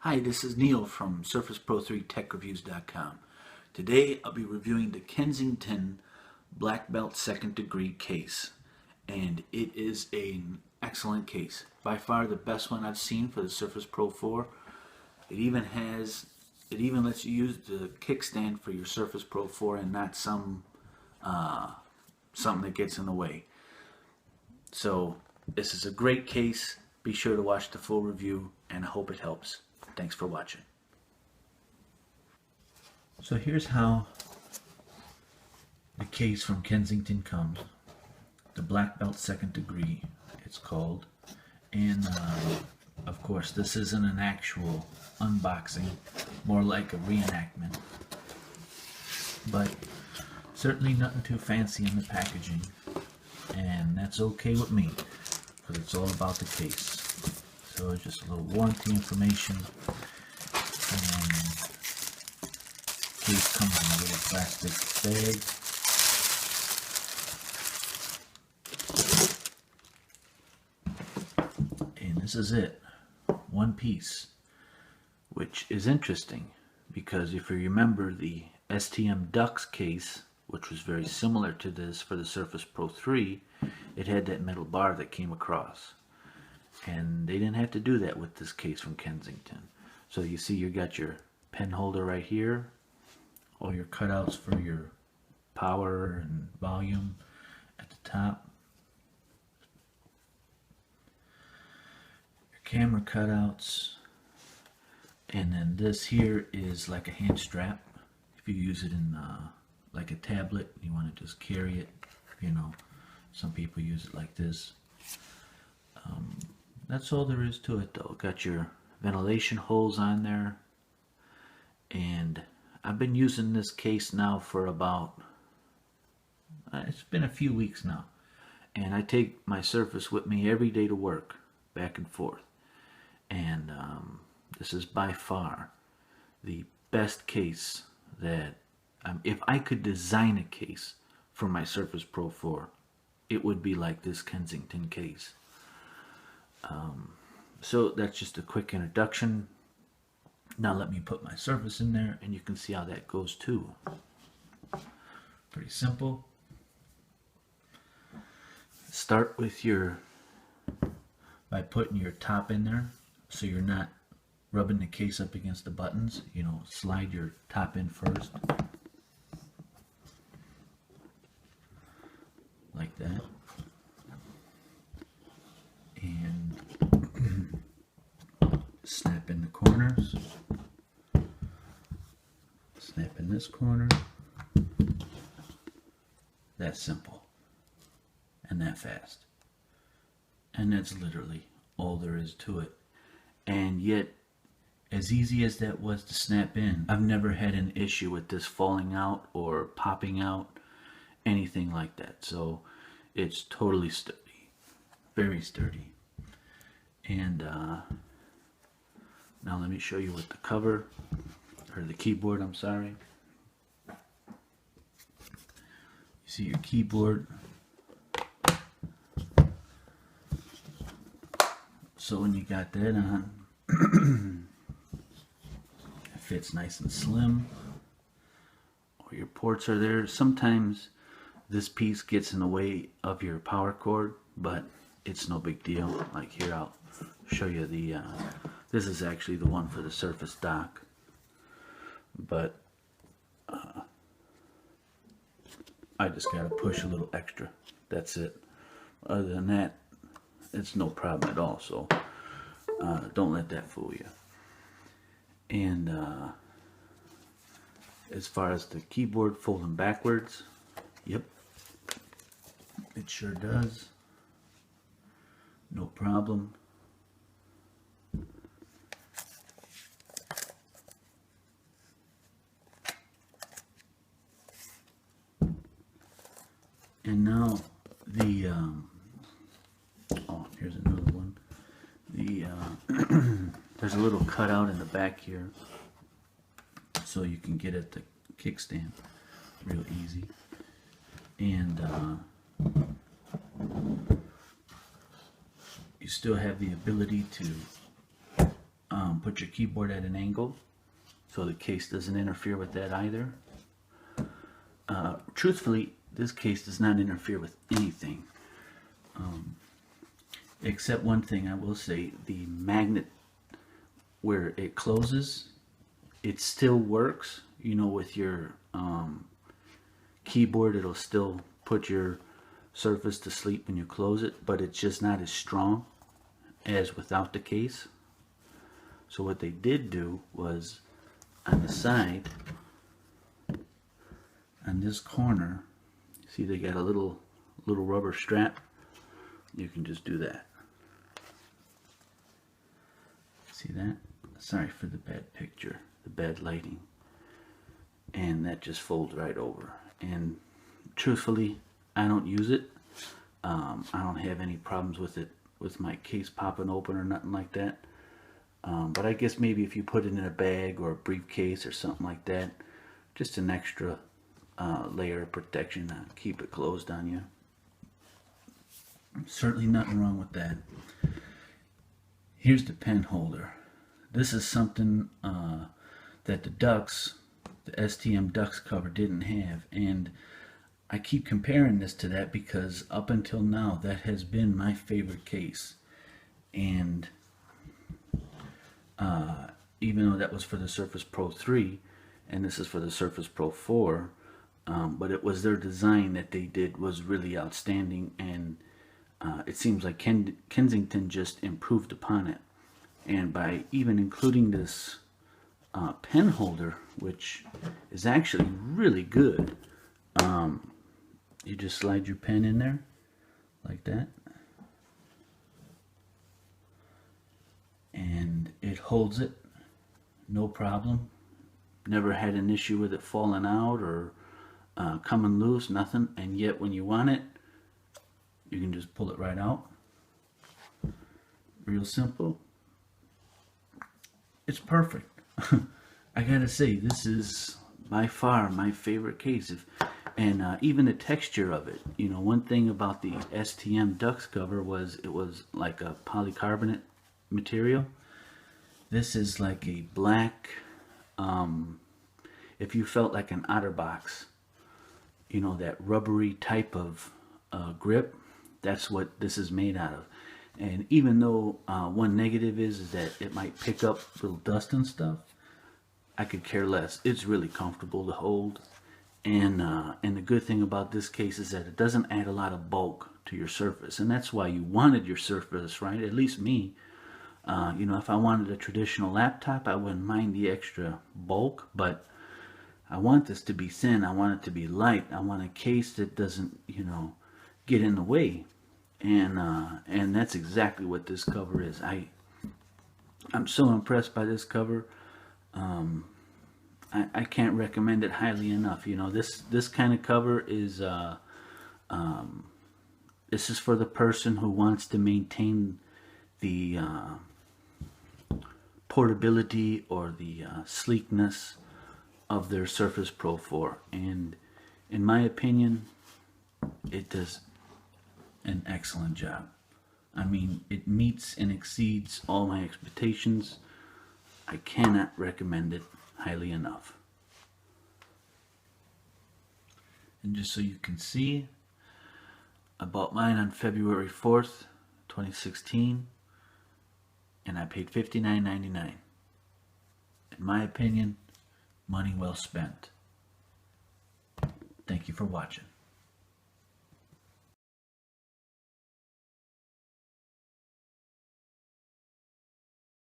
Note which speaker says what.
Speaker 1: Hi, this is Neil from SurfacePro3TechReviews.com. Today I'll be reviewing the Kensington Blackbelt second degree case, and it is an excellent case. By far the best one I've seen for the Surface Pro 4. It even lets you use the kickstand for your Surface Pro 4 and not something that gets in the way. So this is a great case. Be sure to watch the full review, and I hope it helps. Thanks for watching. So here's how the case from Kensington comes. The Blackbelt second degree, it's called. And of course, this isn't an actual unboxing, more like a reenactment. But certainly nothing too fancy in the packaging. And that's okay with me, because it's all about the case. So just a little warranty information, and case comes in a little plastic bag. And this is it, one piece, which is interesting because if you remember the STM Dux case, which was very similar to this for the Surface Pro 3, it had that metal bar that came across. And they didn't have to do that with this case from Kensington. So you see you got your pen holder right here, all your cutouts for your power and volume at the top, your camera cutouts, and then this here is like a hand strap. If you use it in like a tablet, you want to just carry it, you know, some people use it like this. That's all there is to it though. Got your ventilation holes on there, and I've been using this case now for about, it's been a few weeks now, and I take my Surface with me every day to work, back and forth, and this is by far the best case that, if I could design a case for my Surface Pro 4, it would be like this Kensington case. So that's just a quick introduction. Now let me put my Surface in there and you can see how that goes too. Pretty simple. Start with by putting your top in there so you're not rubbing the case up against the buttons. You know, slide your top in first. Like that. And snap in the corners, snap in this corner. That's simple and that fast, and that's literally all there is to it. And yet, as easy as that was to snap in, I've never had an issue with this falling out or popping out, anything like that. So it's totally sturdy, very sturdy. And now let me show you what the cover, or the keyboard, I'm sorry. You see your keyboard. So when you got that on, it fits nice and slim. All your ports are there. Sometimes this piece gets in the way of your power cord, but it's no big deal. Like here, I'll show you the this is actually the one for the Surface dock, but I just gotta push a little extra, that's it. Other than that, it's no problem at all. So don't let that fool you. And as far as the keyboard folding backwards, yep, it sure does, no problem. And now the oh, here's another one. The there's a little cutout in the back here, so you can get at the kickstand real easy. And you still have the ability to put your keyboard at an angle so the case doesn't interfere with that either. Truthfully, this case does not interfere with anything. Except one thing I will say, the magnet where it closes, it still works. You know, with your keyboard, it'll still put your Surface to sleep when you close it, but it's just not as strong as without the case. So what they did do was, on the side, on this corner, see they got a little rubber strap. You can just do that. See that? Sorry for the bad picture, the bad lighting. And that just folds right over. And truthfully, I don't use it. I don't have any problems with it, with my case popping open or nothing like that. But I guess maybe if you put it in a bag or a briefcase or something like that, just an extra layer of protection to keep it closed on you. Certainly nothing wrong with that. Here's the pen holder. This is something that the Ducks, the STM Ducks cover didn't have, and I keep comparing this to that because up until now that has been my favorite case. And even though that was for the Surface Pro 3 and this is for the Surface Pro 4, but it was their design that they did was really outstanding, and it seems like Kensington just improved upon it. And by even including this pen holder, which is actually really good, you just slide your pen in there like that, and it holds it, no problem. Never had an issue with it falling out or coming loose, nothing. And yet when you want it, you can just pull it right out. Real simple. It's perfect. I gotta say, this is by far my favorite case. And even the texture of it, you know, one thing about the STM Ducks cover was it was like a polycarbonate material. This is like a black, if you felt like an OtterBox, you know, that rubbery type of grip, that's what this is made out of. And even though one negative is that it might pick up little dust and stuff, I could care less. It's really comfortable to hold. And the good thing about this case is that it doesn't add a lot of bulk to your Surface, and that's why you wanted your Surface, right? At least me. You know, if I wanted a traditional laptop, I wouldn't mind the extra bulk, but I want this to be thin. I want it to be light. I want a case that doesn't, you know, get in the way. And that's exactly what this cover is. I'm so impressed by this cover. I can't recommend it highly enough. You know, this kind of cover is this is for the person who wants to maintain the portability or the sleekness of their Surface Pro 4. And in my opinion, it does an excellent job. I mean, it meets and exceeds all my expectations. I cannot recommend it highly enough. And just so you can see, I bought mine on February 4th, 2016, and I paid $59.99. In my opinion, money well spent. Thank you for watching.